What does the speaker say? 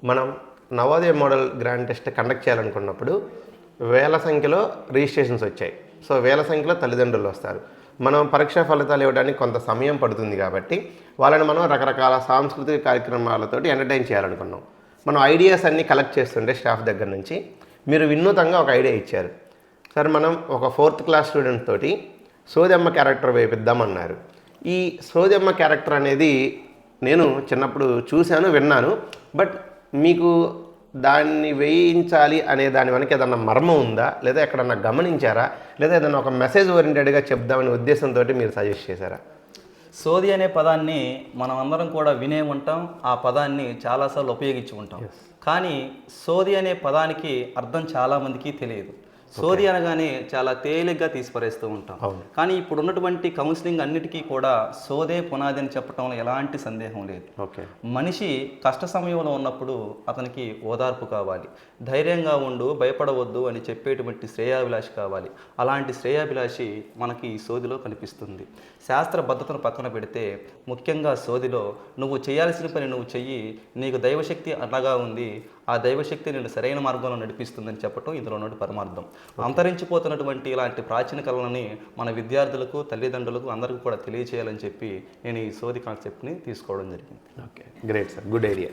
మనం Navodaya model grand test conduct చేయాలనుకున్నప్పుడు వేల సంఖ్యలో రిజిస్ట్రేషన్స్ వచ్చాయి. సో వేల సంఖ్యలో తల్లిదండ్రులు వస్తారు. మనం పరీక్షా ఫలితాలు ఇవ్వడానికి కొంత సమయం పడుతుంది కాబట్టి వాళ్ళని మనం రకరకాల సాంస్కృతిక కార్యక్రమాలతోటి ఎంటర్టైన్ చేయాలనుకున్నాం. మనం ఐడియాస్ అన్నీ కలెక్ట్ చేస్తుంటే స్టాఫ్ దగ్గర నుంచి మీరు వినూతంగా ఒక ఐడియా ఇచ్చారు. సార్ మనం ఒక 4th క్లాస్ స్టూడెంట్ తోటి సోదమ్మ క్యారెక్టర్ వేపిద్దామన్నారు. ఈ సోదమ్మ క్యారెక్టర్ అనేది నేను చిన్నప్పుడు చూశాను, విన్నాను. బట్ మీకు దాన్ని వేయించాలి అనే దాని వెనక ఏదన్నా మర్మం ఉందా, లేదా ఎక్కడన్నా గమనించారా, లేదా ఏదన్నా ఒక మెసేజ్ ఓరియంటెడ్గా చెప్దామనే ఉద్దేశంతో మీరు సజెస్ట్ చేశారా? సోది అనే పదాన్ని మనం అందరం కూడా వినే ఉంటాం, ఆ పదాన్ని చాలాసార్లు ఉపయోగించి ఉంటాం. కానీ సోది అనే పదానికి అర్థం చాలామందికి తెలియదు. సోది అనగానే చాలా తేలిగ్గా తీసిపరేస్తూ ఉంటాం. కానీ ఇప్పుడు ఉన్నటువంటి కౌన్సిలింగ్ అన్నిటికీ కూడా సోదే పునాది అని చెప్పడంలో ఎలాంటి సందేహం లేదు. మనిషి కష్ట సమయంలో ఉన్నప్పుడు అతనికి ఓదార్పు కావాలి, ధైర్యంగా ఉండు, భయపడవద్దు అని చెప్పేటువంటి శ్రేయాభిలాషి కావాలి. అలాంటి శ్రేయాభిలాషి మనకి ఈ సోదిలో కనిపిస్తుంది. శాస్త్రబద్ధతను పక్కన పెడితే ముఖ్యంగా సోదిలో నువ్వు చేయాల్సిన పని నువ్వు చెయ్యి, నీకు దైవశక్తి అండగా ఉంది, ఆ దైవశక్తి నేను సరైన మార్గంలో నడిపిస్తుందని చెప్పడం ఇందులో ఉన్నటువంటి పరమార్థం. అంతరించిపోతున్నటువంటి ఇలాంటి ప్రాచీన కళలని మన విద్యార్థులకు, తల్లిదండ్రులకు అందరికీ కూడా తెలియచేయాలని చెప్పి నేను ఈ సోది కాన్సెప్ట్ని తీసుకోవడం జరిగింది. Okay, great sir, good idea.